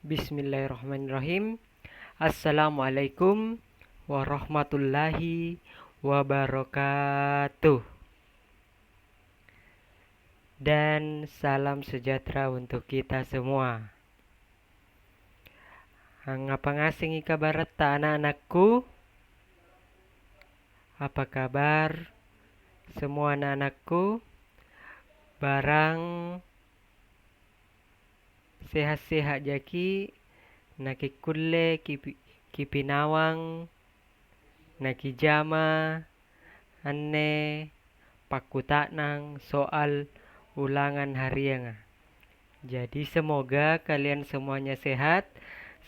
Bismillahirrahmanirrahim. Assalamualaikum warahmatullahi wabarakatuh. Dan salam sejahtera untuk kita semua. Ngapa ngasing kabar anak-anakku? Apa kabar semua anak-anakku? Barang sehat-sehat jaki, naki kulle kipinawang, naki jama, anne pakutaknang soal ulangan harian. Jadi semoga kalian semuanya sehat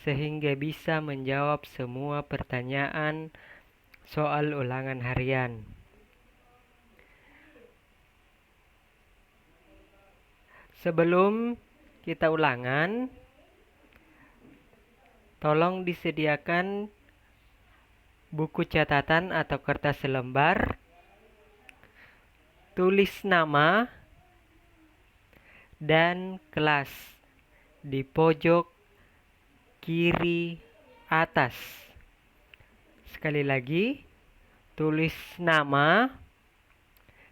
sehingga bisa menjawab semua pertanyaan soal ulangan harian. Sebelum kita ulangan, tolong disediakan buku catatan atau kertas selembar. Tulis nama dan kelas di pojok kiri atas. Sekali lagi, tulis nama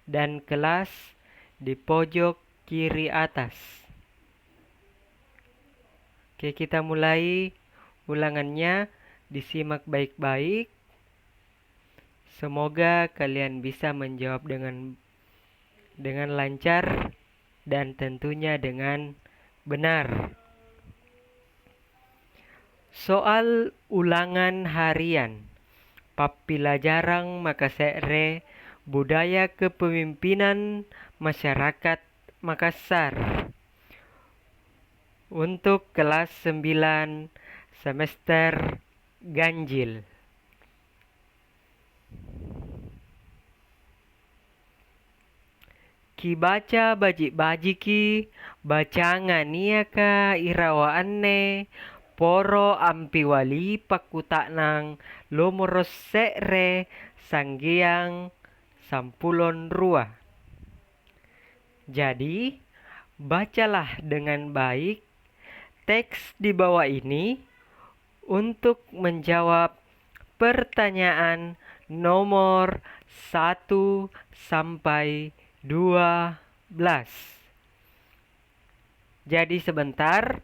dan kelas di pojok kiri atas. Oke, kita mulai ulangannya. Disimak baik-baik. Semoga kalian bisa menjawab dengan lancar dan tentunya dengan benar. Soal ulangan harian. Papila jarang maka sekre budaya kepemimpinan masyarakat Makassar. Untuk kelas 9 semester ganjil. Ki baca bajik-bajiki bacangan niaka irawaanne poro ampiwali pakutaknang lomoros sekre sanggiang sampulon rua. Jadi, bacalah dengan baik teks di bawah ini untuk menjawab pertanyaan nomor 1 sampai 12. Jadi sebentar,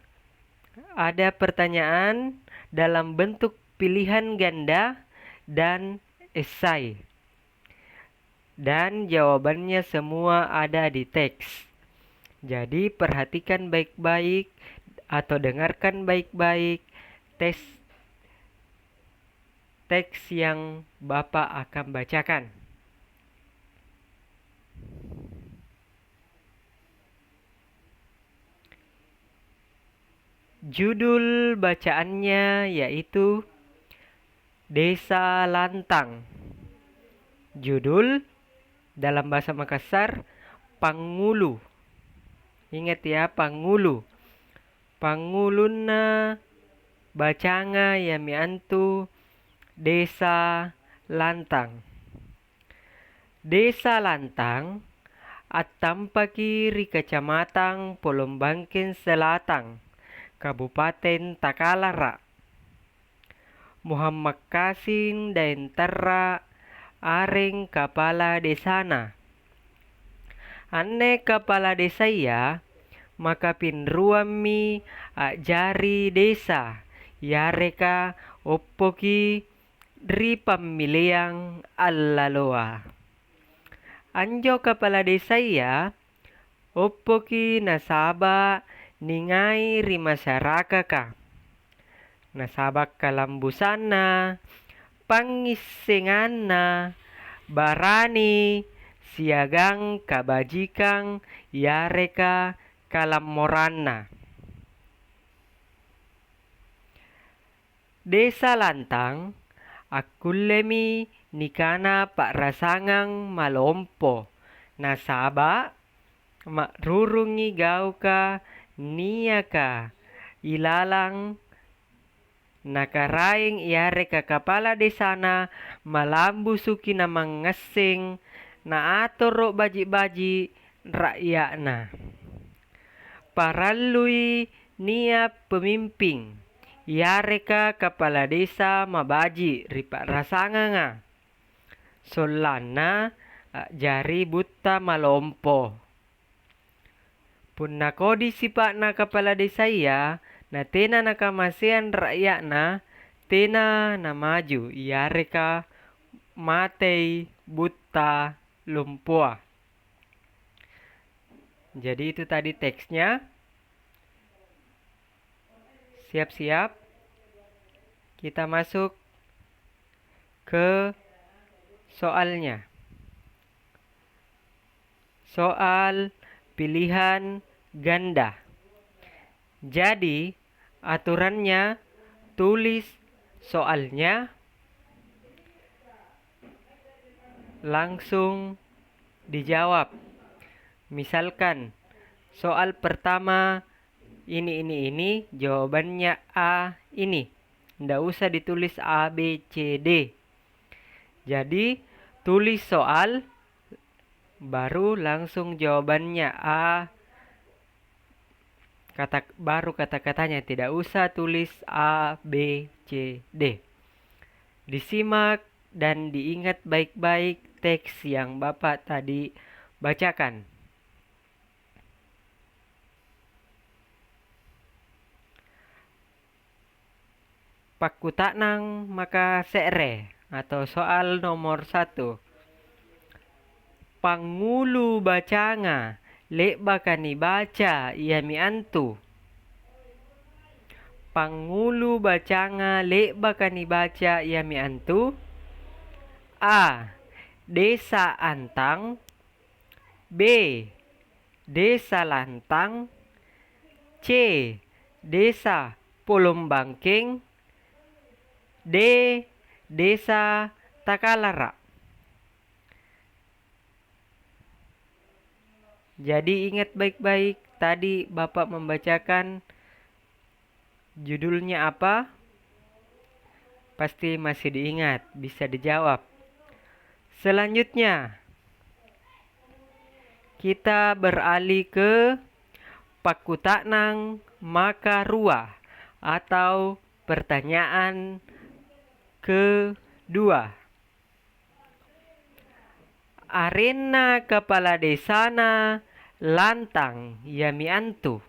ada pertanyaan dalam bentuk pilihan ganda dan esai. Dan jawabannya semua ada di teks. Jadi perhatikan baik-baik atau dengarkan baik-baik teks yang Bapak akan bacakan. Judul bacaannya yaitu Desa Lantang. Judul dalam bahasa Makassar Pangulu. Ingat ya, Pangulu. Panguluna bacanga yamiantu Desa Lantang. Desa Lantang atampaki ri Kecamatan Polombangkin Selatan, Kabupaten Takalara. Muhammad Kasim Daentara areng kepala desana. Anne kepala desa ya, maka pinruami ajari desa yareka oppoki dri pamiliang allaloa. Anjo kepala desa ya, oppoki nasaba ningai ri masyarakat ka. Nasaba kalambusana, pangisenganna, barani, siagang kabajikang yareka kalamoranna. Desa Lantang akulemi nikana pak rasangang malompo. Nasaba makrurungi gauka niaka ilalang nakaraing iare ka kepala desana malambu suki na mangasing na atoro baji-baji rakyatna. Parallui nia pemimpin. Yareka kepala desa mabaji ripak rasanganga. Solana jari buta malompo. Punna kodi sipakna kepala desa ia, na tena nakamasian rakyatna, tena na maju. Yareka matei buta lumpua. Jadi itu tadi teksnya. Siap-siap. Kita masuk ke soalnya. Soal pilihan ganda. Jadi, aturannya tulis soalnya, langsung dijawab. Misalkan soal pertama ini, jawabannya A ini. Nggak usah ditulis A, B, C, D. Jadi, tulis soal, baru langsung jawabannya A. Baru kata-katanya, tidak usah tulis A, B, C, D. Disimak dan diingat baik-baik teks yang Bapak tadi bacakan. Pakutanang maka se're atau soal nomor 1. Pangulu bacanga lek bakani baca ia mi antu. Pangulu bacanga lek bakani baca ia mi antu. A. Desa Antang. B. Desa Lantang. C. Desa Polombangking. D. Desa Takalara. Jadi ingat baik-baik, tadi Bapak membacakan judulnya apa? Pasti masih diingat, bisa dijawab. Selanjutnya, kita beralih ke pakutanang makarua atau pertanyaan kedua. Arena kepala desana lantang yami antu.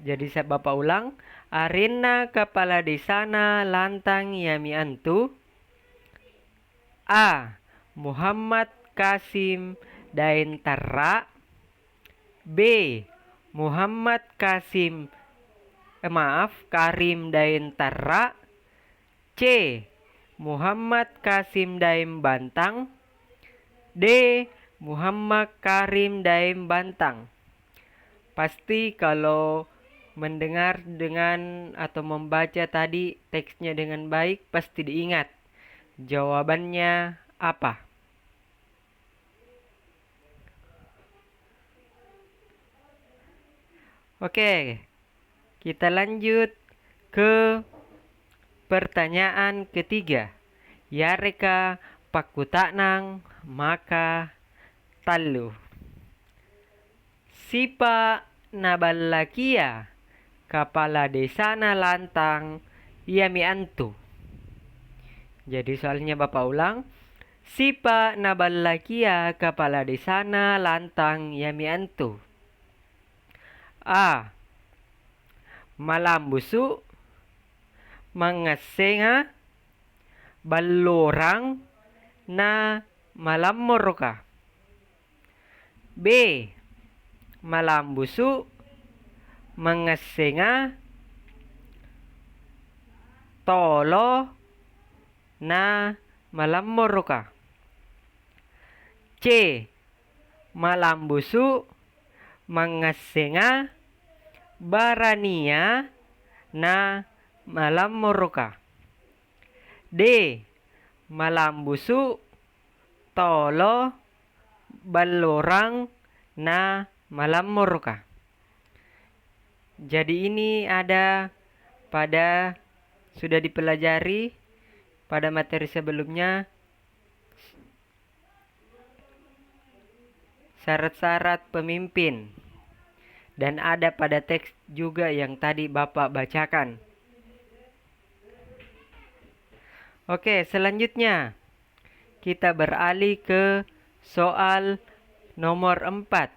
Jadi saya Bapak ulang. Arena kepala desana lantang yami antu. A. Muhammad Kasim Dain Tarra. B. Muhammad Karim Dain Tarra. C. Muhammad Kasim Daim Bantang. D. Muhammad Karim Daim Bantang. Pasti kalau mendengar dengan atau membaca tadi teksnya dengan baik, pasti diingat jawabannya apa. Oke, kita lanjut ke pertanyaan ketiga. Yareka pakutanang maka talu. Sipa nabalakia kepala desana lantang yami antu. Jadi soalnya Bapak ulang. Sipa nabalakia kepala desana lantang yami antu. A. Malambusu mangasenga balorang na malamoroka. B. Malambusu mangasenga tolo na malamoroka. C. Malambusu mangasenga barania na malamoroka. D. Malambusu tolo balorang na malamoroka. Jadi ini ada sudah dipelajari pada materi sebelumnya. syarat-syarat pemimpin. Dan ada pada teks juga yang tadi Bapak bacakan. Oke, selanjutnya kita beralih ke soal nomor 4.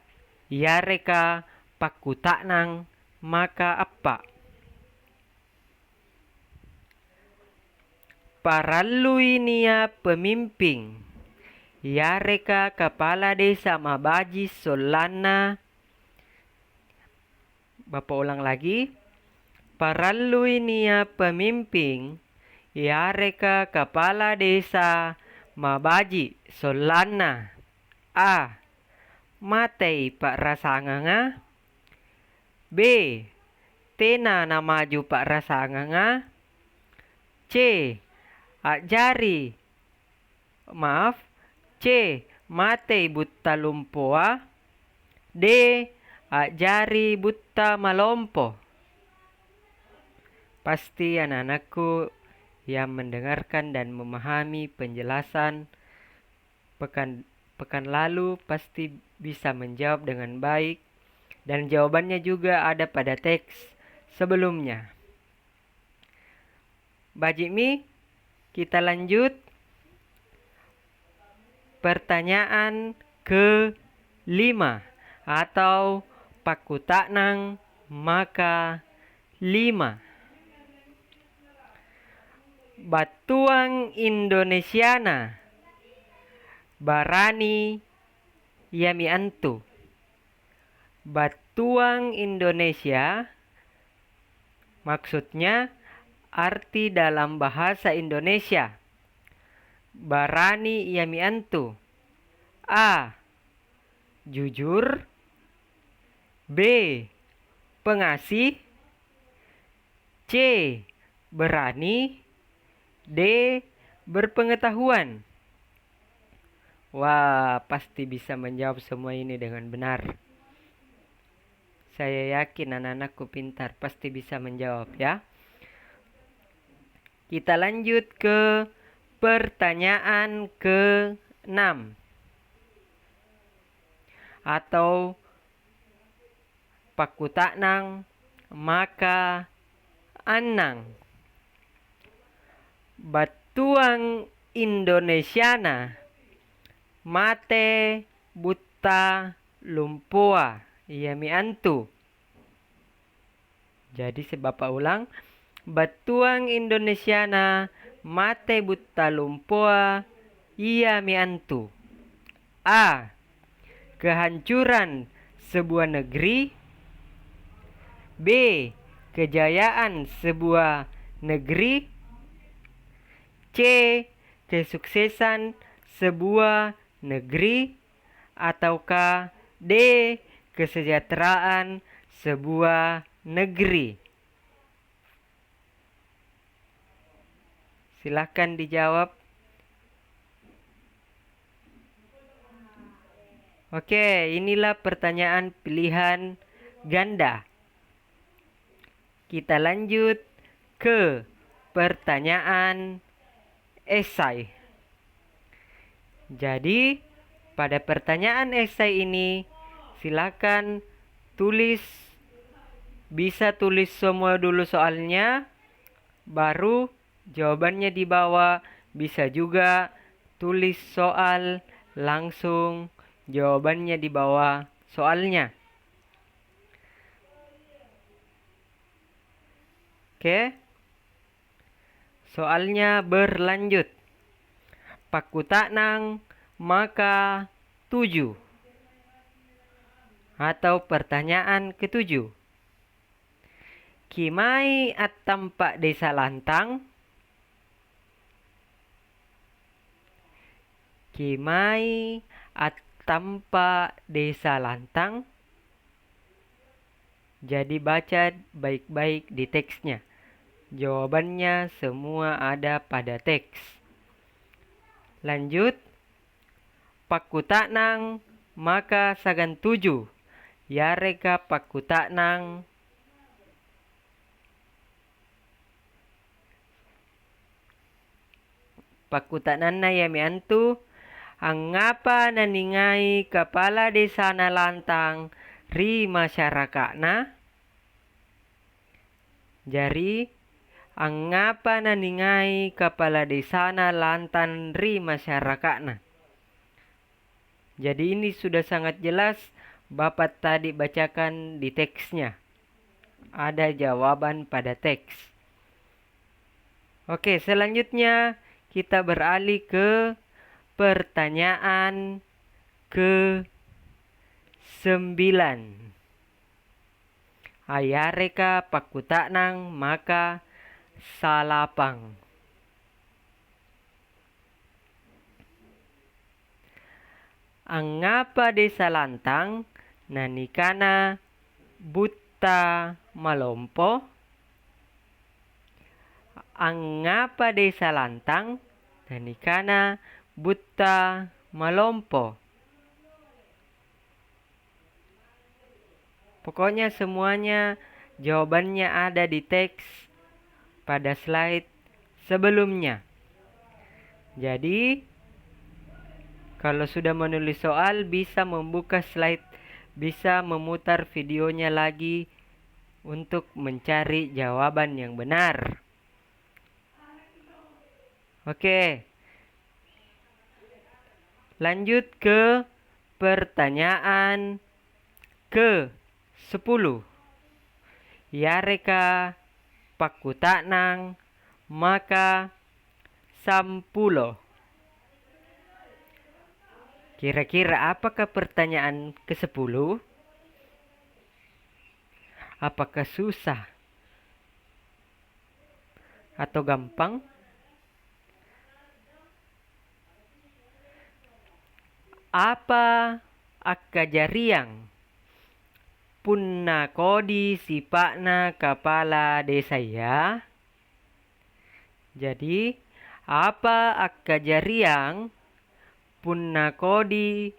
Yareka pakutanang maka apa? Parallui nia pemimpin. Yareka kepala desa mabaji solana. Bapak ulang lagi. Parallui nia pemimpin. Yareka kepala desa mabaji solana. A. Matei Pak Rasanganga. B. Tena na maju Pak Rasanganga. C. C. Matei Butta Lumpoa. D. Ajari Butta Malompo. Pasti anak-anakku yang mendengarkan dan memahami penjelasan pekan lalu pasti bisa menjawab dengan baik, dan jawabannya juga ada pada teks sebelumnya. Bajimi, kita lanjut. Pertanyaan ke-5 atau pakutanang maka 5. Batuang Indonesiana Barani Yami Antu. Batuang Indonesia maksudnya arti dalam bahasa Indonesia. Barani Yami Antu. A. Jujur. B. Pengasih. C. Berani. D. Berpengetahuan. Wah, pasti bisa menjawab semua ini dengan benar. Saya yakin anak-anakku pintar, pasti bisa menjawab ya. Kita lanjut ke pertanyaan ke-6 atau pakutanang maka anang. Batuang Indonesiana mate Butta Lumpoa Yami Antu. Jadi Bapak ulang. Batuang Indonesiana mate Butta Lumpoa Yami Antu. A. Kehancuran sebuah negeri. B. Kejayaan sebuah negeri. C. Kesuksesan sebuah negeri. Ataukah D. Kesejahteraan sebuah negeri. Silakan dijawab. Oke, inilah pertanyaan pilihan ganda. Kita lanjut ke pertanyaan esai. Jadi, pada pertanyaan esai ini silakan bisa tulis semua dulu soalnya, baru jawabannya di bawah. Bisa juga tulis soal langsung jawabannya di bawah soalnya. Oke. Soalnya berlanjut. Pakutanang maka 7. Atau pertanyaan ke-7. Kimai at tampak desa lantang. Kimai at tampak desa lantang. Jadi baca baik-baik di teksnya. Jawabannya semua ada pada teks. Lanjut. Pakutanang maka sagan 7. Yareka pakutanang pakutanana Yami Antu. Angapa naningai kepala desa na lantang ri masyarakatna? Jadi, angapa naningai kepala desa na lantang ri masyarakatna? Jadi ini sudah sangat jelas Bapak tadi bacakan di teksnya. Ada jawaban pada teks. Oke, selanjutnya kita beralih ke pertanyaan ke-9. Ayareka pakutanang maka salapang. Angapa desa lantang nanikana buta malompo? Angapa desa lantang nanikana buta malompo? Pokoknya semuanya jawabannya ada di teks pada slide sebelumnya. Jadi kalau sudah menulis soal bisa membuka slide, bisa memutar videonya lagi untuk mencari jawaban yang benar. Oke. Lanjut ke pertanyaan ke-10. Yareka pakutanang maka sampulo. Kira-kira apakah pertanyaan ke-10? Apakah susah atau gampang? Apa akajariang punna kodi sipakna kepala desa ya? Jadi, apa akajariang punna kodi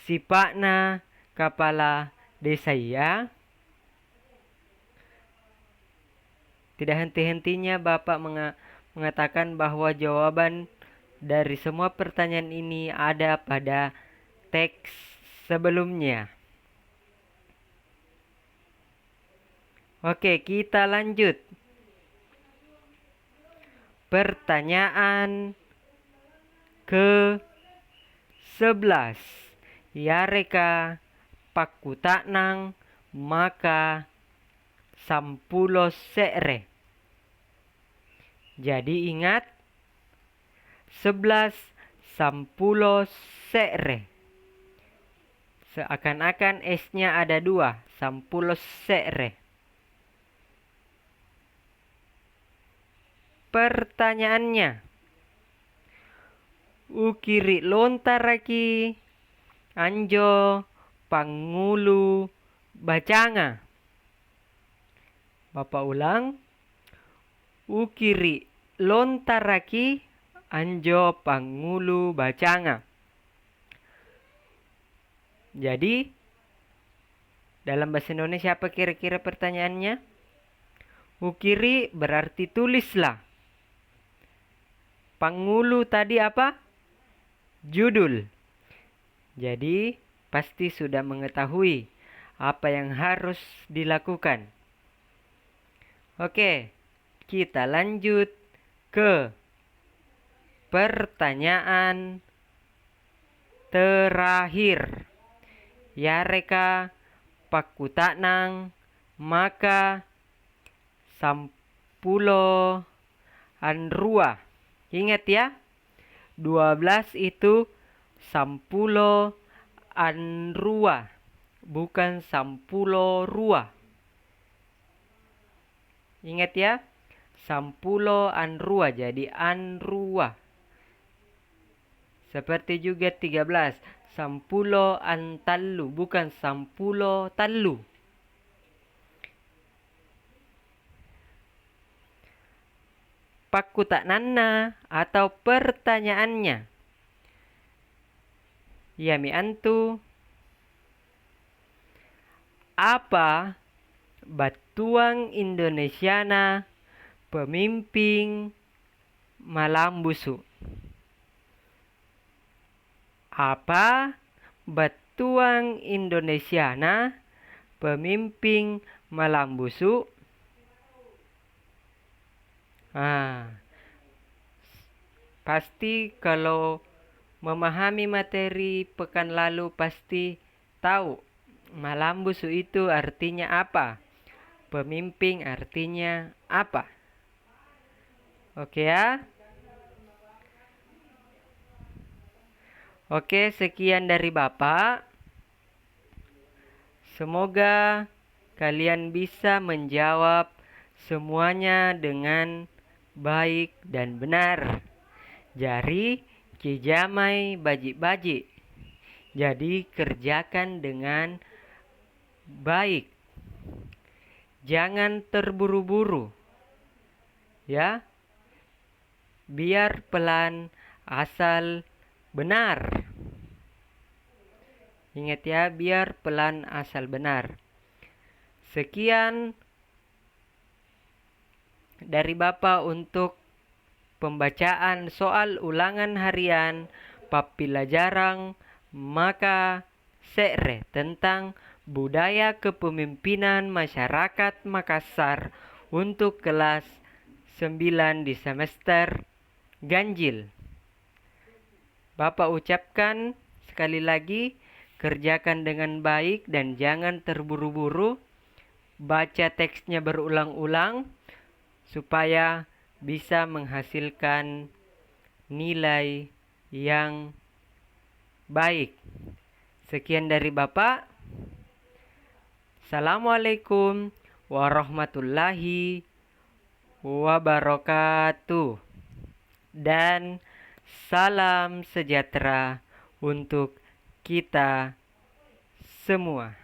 sipakna kepala desa ya? Tidak henti-hentinya Bapak mengatakan bahwa jawaban dari semua pertanyaan ini ada pada teks sebelumnya. Oke, kita lanjut. Pertanyaan ke-11. Yareka pakutanang maka sampulo se're. Jadi ingat 11 sampulo se're. Seakan-akan S-nya ada 2, sampulo se're. Pertanyaannya, ukiri lontaraki anjo pangulu bacanga. Bapak ulang. Ukiri lontaraki anjo pangulu bacanga. Jadi, dalam bahasa Indonesia apa kira-kira pertanyaannya? Ukiri berarti tulislah. Pangulu tadi apa? Judul. Jadi, pasti sudah mengetahui apa yang harus dilakukan. Oke, kita lanjut ke pertanyaan terakhir. Yareka pakutanang maka sampulo anrua. Ingat ya, 12 itu sampulo anrua, bukan sampulo rua. Ingat ya, sampulo anrua jadi anrua. Seperti juga 13, sampulo antallu, bukan sampulo tallu. Pakutananna atau pertanyaannya. Yami antu. Apa batuang Indonesiana pemimpin Malambusu? Apa batuang Indonesiana pemimpin Malambusu? Pasti kalau memahami materi pekan lalu pasti tahu Malambusu itu artinya apa. Pemimpin artinya apa? Oke ya? Oke, sekian dari Bapak. Semoga kalian bisa menjawab semuanya dengan baik dan benar. Jari kijamai baji-baji. Jadi kerjakan dengan baik. Jangan terburu-buru. Ya. Biar pelan asal benar. Ingat ya, biar pelan asal benar. Sekian dari Bapak untuk pembacaan soal ulangan harian Papila Jarang Maka Sekre tentang budaya kepemimpinan masyarakat Makassar untuk kelas 9 di semester ganjil. Bapak ucapkan sekali lagi, kerjakan dengan baik dan jangan terburu-buru. Baca teksnya berulang-ulang supaya bisa menghasilkan nilai yang baik. Sekian dari Bapak. Assalamualaikum warahmatullahi wabarakatuh. Dan salam sejahtera untuk kita semua.